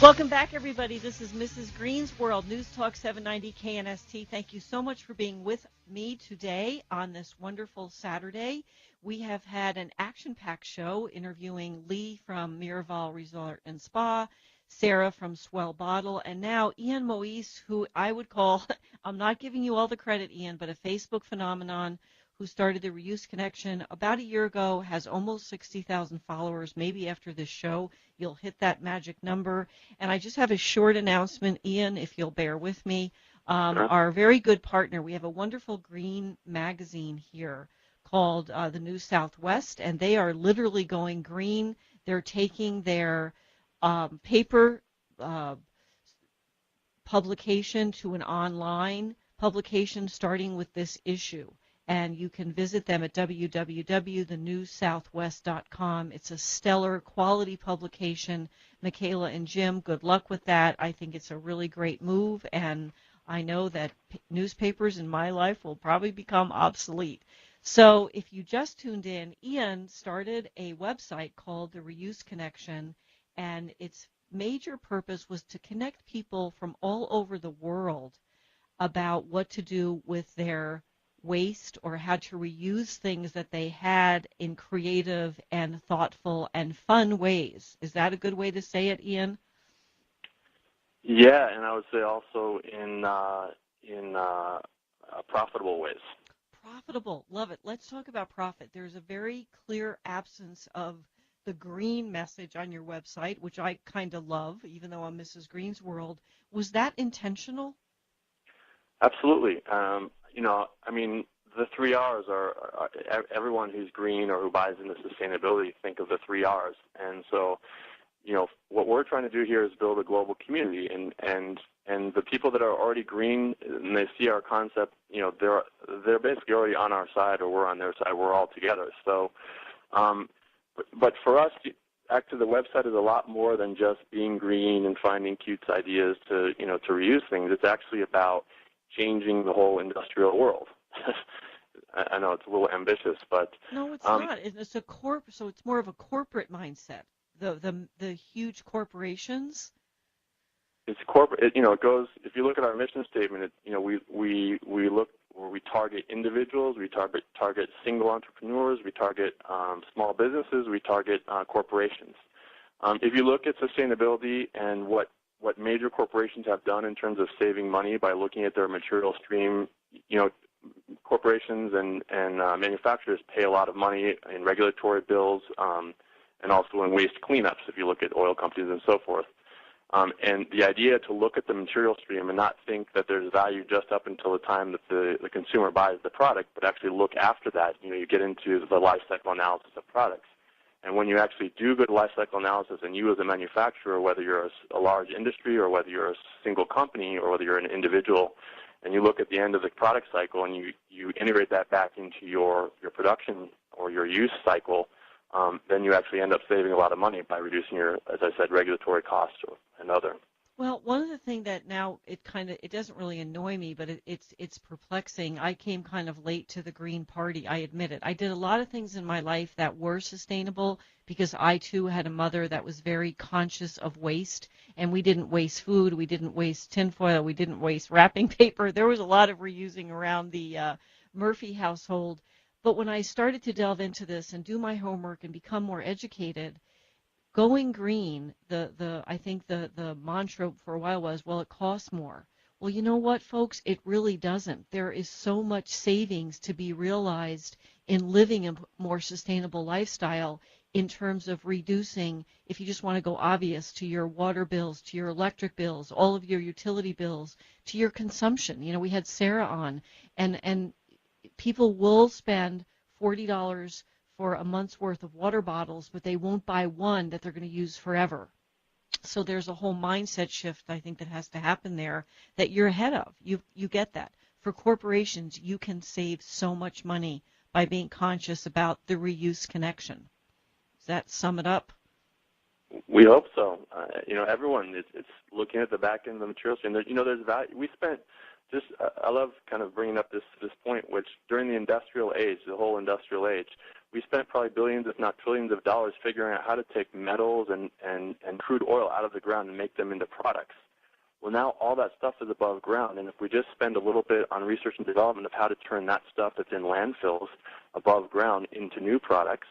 Welcome back, everybody. This is Mrs. Green's World, News Talk 790 KNST. Thank you so much for being with me today on this wonderful Saturday. We have had an action-packed show interviewing Lee from Miraval Resort and Spa, Sarah from Swell Bottle, and now Ian Moise, who I would call, I'm not giving you all the credit, Ian, but a Facebook phenomenon who started the Reuse Connection about a year ago, has almost 60,000 followers. Maybe after this show, you'll hit that magic number. And I just have a short announcement, Ian, if you'll bear with me. Sure. Our very good partner, we have a wonderful green magazine here called the New Southwest, and they are literally going green. They're taking their paper publication to an online publication starting with this issue. And you can visit them at www.thenewsouthwest.com. It's a stellar quality publication. Michaela and Jim, good luck with that. I think it's a really great move, and I know that newspapers in my life will probably become obsolete. So if you just tuned in, Ian started a website called the Reuse Connection, and its major purpose was to connect people from all over the world about what to do with their waste or how to reuse things that they had in creative and thoughtful and fun ways. Is that a good way to say it, Ian? Yeah, and I would say also in profitable ways. Profitable. Love it. Let's talk about profit. There's a very clear absence of the green message on your website, which I kind of love, even though I'm Mrs. Green's World. Was that intentional? Absolutely. The 3 R's are everyone who's green or who buys into sustainability think of the 3 R's. And so, what we're trying to do here is build a global community, and the people that are already green and they see our concept, they're basically already on our side or we're on their side. We're all together. So, but for us, actually, the website is a lot more than just being green and finding cute ideas to reuse things. It's actually about changing the whole industrial world. I know it's a little ambitious, but no, it's not. It's so it's more of a corporate mindset. The huge corporations. It's corporate. It goes. If you look at our mission statement, we look where we target individuals, we target single entrepreneurs, we target small businesses, we target corporations. If you look at sustainability and what major corporations have done in terms of saving money by looking at their material stream, corporations and manufacturers pay a lot of money in regulatory bills and also in waste cleanups if you look at oil companies and so forth. And the idea to look at the material stream and not think that there's value just up until the time that the consumer buys the product, but actually look after that. You get into the life cycle analysis of products. And when you actually do good life cycle analysis, and you as a manufacturer, whether you're a large industry or whether you're a single company or whether you're an individual, and you look at the end of the product cycle and you integrate that back into your production or your use cycle, then you actually end up saving a lot of money by reducing your, as I said, regulatory costs and other. Well, one of the things that now it doesn't really annoy me, but it's perplexing. I came kind of late to the Green Party, I admit it. I did a lot of things in my life that were sustainable because I, too, had a mother that was very conscious of waste, and we didn't waste food, we didn't waste tinfoil, we didn't waste wrapping paper. There was a lot of reusing around the Murphy household. But when I started to delve into this and do my homework and become more educated, going green, I think the mantra for a while was, well, it costs more. Well, you know what, folks? It really doesn't. There is so much savings to be realized in living a more sustainable lifestyle in terms of reducing, if you just want to go obvious, to your water bills, to your electric bills, all of your utility bills, to your consumption. We had Sarah on, and people will spend $40 for a month's worth of water bottles, but they won't buy one that they're going to use forever. So there's a whole mindset shift, I think, that has to happen there that you're ahead of. You get that. For corporations, you can save so much money by being conscious about the reuse connection. Does that sum it up? We hope so. Everyone, it's looking at the back end of the material stream. There's value. We spent I love kind of bringing up this point, which during the industrial age, the whole industrial age, we spent probably billions, if not trillions of dollars figuring out how to take metals and crude oil out of the ground and make them into products. Well, now all that stuff is above ground, and if we just spend a little bit on research and development of how to turn that stuff that's in landfills above ground into new products,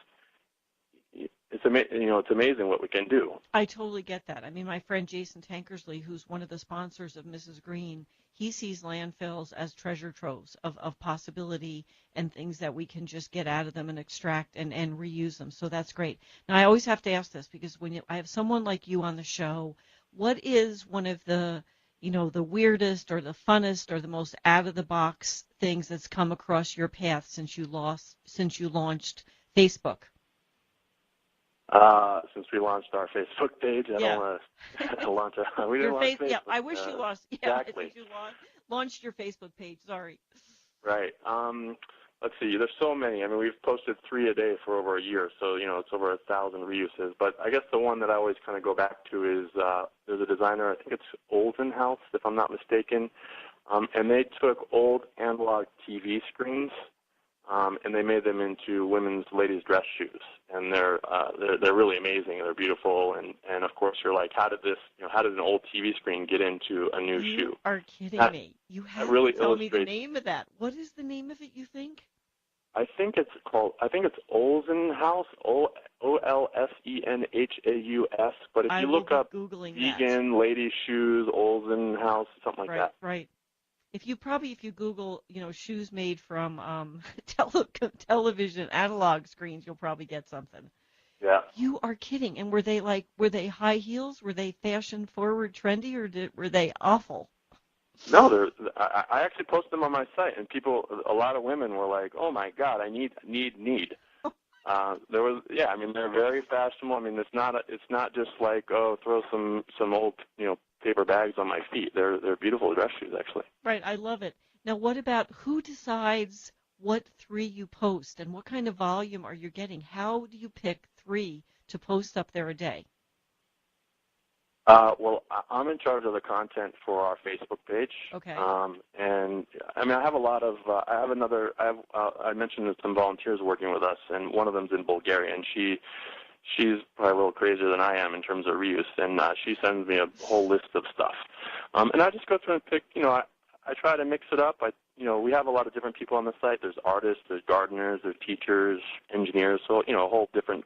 it's amazing what we can do. I totally get that. I mean, my friend Jason Tankersley, who's one of the sponsors of Mrs. Green, he sees landfills as treasure troves of possibility and things that we can just get out of them and extract and reuse them. So that's great. Now, I always have to ask this because when I have someone like you on the show, what is one of the, the weirdest or the funnest or the most out-of-the-box things that's come across your path since you launched Facebook? Since we launched our Facebook page, I don't want to launch a. We didn't launch Facebook. Yeah, I wish you lost. Yeah, exactly. I think you launched your Facebook page. Sorry. Right. Let's see. There's so many. I mean, we've posted 3 a day for over a year, so it's over 1,000 reuses. But I guess the one that I always kind of go back to is there's a designer. I think it's Olsen House, if I'm not mistaken, and they took old analog TV screens. And they made them into women's ladies' dress shoes, and they're really amazing. They're beautiful, and of course you're like, how did an old TV screen get into a new shoe? You are kidding me. You have really to tell me the name of that. What is the name of it, you think? I think it's Olsen House, Olsenhaus. But if you look up vegan ladies' shoes, Olsen House, something like that. Right. If you Google, shoes made from television analog screens, you'll probably get something. Yeah. You are kidding. And were they high heels? Were they fashion forward, trendy, or were they awful? No, I actually posted them on my site, and a lot of women were like, "Oh my God, I need." They're very fashionable. I mean, it's not just like, oh, throw some old, paper bags on my feet. They're beautiful dress shoes, actually. Right, I love it. Now, what about who decides what 3 you post, and what kind of volume are you getting? How do you pick 3 to post up there a day? Well, I'm in charge of the content for our Facebook page. Okay. And I mean, I have a lot of. I mentioned some volunteers working with us, and one of them's in Bulgaria, and she's probably a little crazier than I am in terms of reuse, and she sends me a whole list of stuff. And I just go through and pick. I try to mix it up. We have a lot of different people on the site. There's artists, there's gardeners, there's teachers, engineers. So a whole different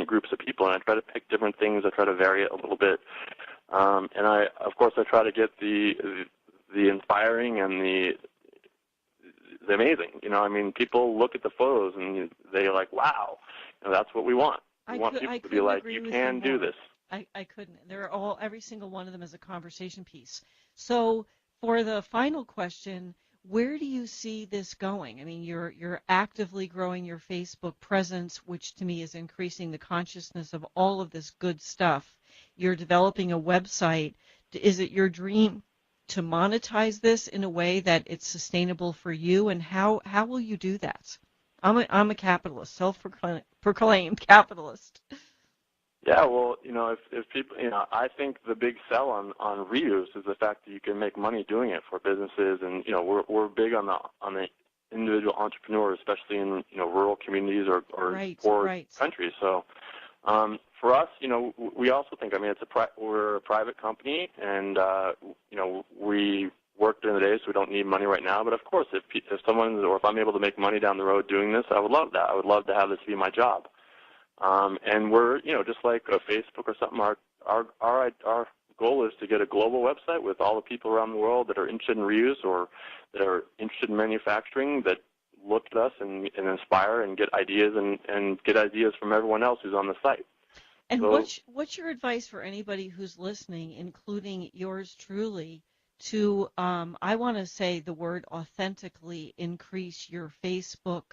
groups of people, and I try to pick different things. I try to vary it a little bit, and I try to get the inspiring and the amazing. I mean, people look at the photos and they're like, wow, that's what we want. We want people to be like, you can do this. I couldn't. Every single one of them is a conversation piece. So for the final question, where do you see this going? I mean, you're actively growing your Facebook presence, which to me is increasing the consciousness of all of this good stuff. You're developing a website. Is it your dream to monetize this in a way that it's sustainable for you? And how will you do that? I'm a capitalist, self-proclaimed capitalist. Yeah, well, if people, I think the big sell on reuse is the fact that you can make money doing it for businesses, and we're big on the individual entrepreneur, especially in rural communities or poor countries. So for us, we also think, we're a private company, and we work during the day, so we don't need money right now. But of course, if I'm able to make money down the road doing this, I would love that. I would love to have this be my job. And we're, just like a Facebook or something, our goal is to get a global website with all the people around the world that are interested in reuse or that are interested in manufacturing, that look at us and inspire and get ideas and get ideas from everyone else who's on the site. And what's your advice for anybody who's listening, including yours truly, to, I want to say the word authentically increase your Facebook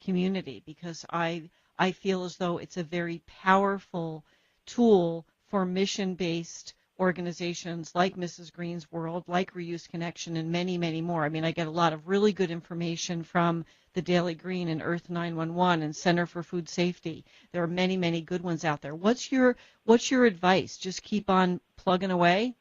community, because I feel as though it's a very powerful tool for mission-based organizations like Mrs. Green's World, like Reuse Connection, and many, many more. I mean, I get a lot of really good information from the Daily Green and Earth 911 and Center for Food Safety. There are many, many good ones out there. What's your advice? Just keep on plugging away?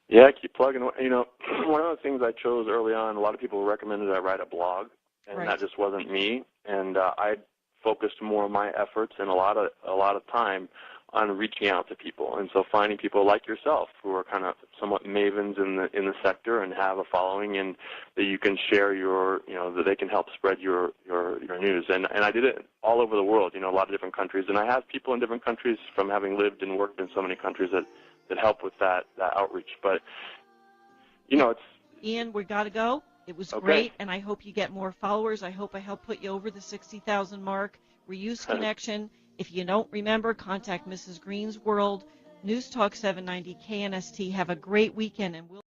Yeah, keep plugging away. One of the things I chose early on, a lot of people recommended I write a blog, and that just wasn't me. And I focused more of my efforts and a lot of time on reaching out to people, and so finding people like yourself who are kind of somewhat mavens in the sector and have a following, and that you can share that they can help spread your news. And I did it all over the world, a lot of different countries, and I have people in different countries from having lived and worked in so many countries that help with that outreach. But it's Ian, we got to go. It was okay. Great, and I hope you get more followers. I hope I helped put you over the 60,000 mark. Reuse Connection. If you don't remember, contact Mrs. Greensworld, News Talk 790 KNST. Have a great weekend, and we'll